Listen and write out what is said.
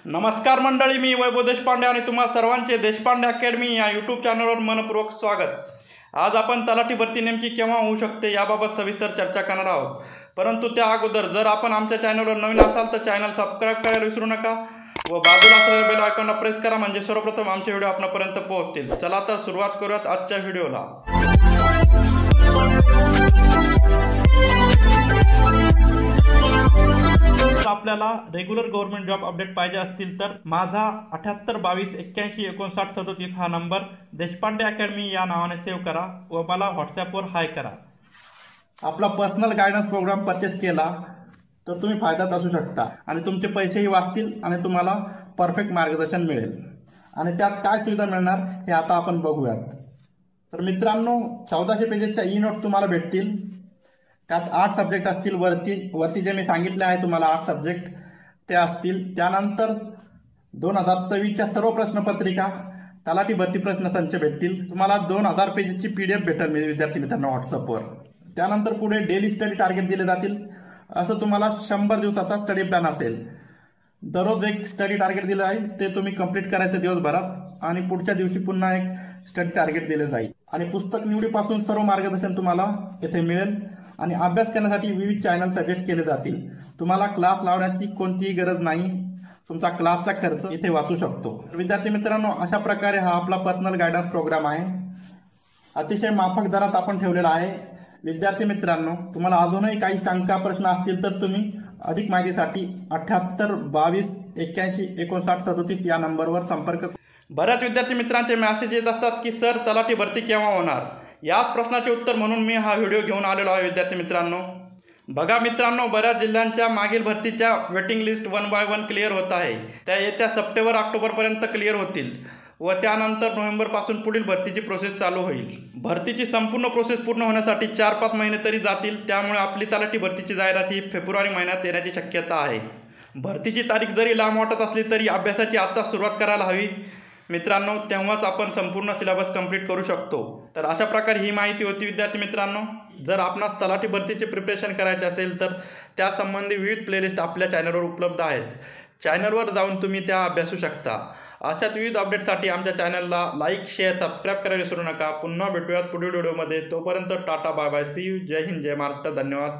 नमस्कार मंडळी, मी वैभव देशपांडे आणि तुम्हा सर्वांचे देशपांडे अकॅडमी या यूट्यूब चॅनलवर मनपूर्वक स्वागत। आज आपण तलाठी भरती नेमकी केव्हा होऊ शकते याबाबत सविस्तर चर्चा करणार आहोत। परंतु त्या अगोदर जर आपण आमच्या चॅनलवर नवीन असाल तर चॅनल सबस्क्राइब करायला विसरू नका व बाजूला असलेल्या बेल आयकॉनला प्रेस करा, म्हणजे सर्वप्रथम आमचे व्हिडिओ आपल्यापर्यंत पोहोचतील। चला तर सुरुवात करूयात आजच्या व्हिडिओला। आपल्याला रेग्युलर गव्हर्नमेंट जॉब अपडेट पाहिजे असतील तर माझा 7822815937 हा नंबर देशपांडे अकॅडमी या नावाने सेव्ह करा व मला व्हॉट्सॲपवर हाय करा। आपला पर्सनल गायडन्स प्रोग्राम परचेस केला तर तुम्ही फायद्यात असू शकता आणि तुमचे पैसेही वाचतील आणि तुम्हाला परफेक्ट मार्गदर्शन मिळेल। आणि त्यात काय सुविधा मिळणार हे आता आपण बघूयात। तर मित्रांनो, 1400 पेजेसच्या ई नोट तुम्हाला भेटतील। त्यात 8 सब्जेक्ट असतील। वरती जे मी सांगितले आहे तुम्हाला 8 सब्जेक्ट ते असतील। त्यानंतर 2024च्या सर्व प्रश्नपत्रिका, तलाठी भरती प्रश्नसंच भेटतील। तुम्हाला 2000 पेजेसची PDF भेटेल विद्यार्थी मित्रांनो व्हॉट्सअपवर। त्यानंतर पुढे डेली स्टडी टार्गेट दिले जातील। असं तुम्हाला 100 दिवसाचा स्टडी प्लॅन असेल। दररोज एक स्टडी टार्गेट दिलं आहे, ते तुम्ही कंप्लीट करायचं दिवसभरात आणि पुढच्या दिवशी पुन्हा एक स्टडी टार्गेट दिले जाईल। आणि पुस्तक निवडीपासून सर्व मार्गदर्शन तुम्हाला येथे मिळेल आणि अभ्यास करण्यासाठी विविध चॅनल सजेस्ट केले जातील। तुम्हाला क्लास लावण्याची कोणतीही गरज नाही, तुमचा क्लासचा खर्च इथे वाचू शकतो। विद्यार्थी मित्रांनो, अशा प्रकारे हा आपला पर्सनल गायडन्स प्रोग्राम आहे। अतिशय माफक दरात आपण ठेवलेला आहे। विद्यार्थी मित्रांनो, तुम्हाला अजूनही काही शंका प्रश्न असतील तर तुम्ही अधिक माहितीसाठी 7822815937 या नंबरवर संपर्क। बऱ्याच विद्यार्थी मित्रांचे मेसेज येत असतात की सर तलाठी भरती केव्हा होणार, याच प्रश्नाचे उत्तर म्हणून मी हा व्हिडिओ घेऊन आलेलो आहे। विद्यार्थी मित्रांनो, बघा मित्रांनो, बऱ्याच जिल्ह्यांच्या मागील भरतीच्या वेटिंग लिस्ट 1 बाय 1 क्लिअर होत आहे। त्या येत्या सप्टेंबर-ऑक्टोबरपर्यंत क्लिअर होतील व त्यानंतर नोव्हेंबरपासून पुढील भरतीची प्रोसेस चालू होईल। भरतीची संपूर्ण प्रोसेस पूर्ण होण्यासाठी 4-5 महिने तरी जातील। त्यामुळे आपली तलाठी भरतीची जाहिरात ही फेब्रुवारी महिन्यात येण्याची शक्यता आहे। भरतीची तारीख जरी लांब वाटत असली तरी अभ्यासाची आता सुरुवात करायला हवी मित्रांनो, तेव्हाच आपण संपूर्ण सिलेबस कंप्लीट करू शकतो। तर अशा प्रकारे ही माहिती होती विद्यार्थी मित्रांनो। जर आपणास तलाठी भरतीचे प्रिपरेशन करायचे असेल तर त्यासंबंधी विविध प्लेलिस्ट आपल्या चॅनलवर उपलब्ध आहेत। चॅनलवर जाऊन तुम्ही त्या अभ्यासू शकता। अशाच विविध अपडेटसाठी आमच्या चॅनलला लाईक, शेअर, सबस्क्राईब करायला विसरू नका। पुन्हा भेटूयात पुढील व्हिडिओमध्ये। तोपर्यंत tata, bye bye, see you. जय हिंद, जय महाराष्ट्र, धन्यवाद।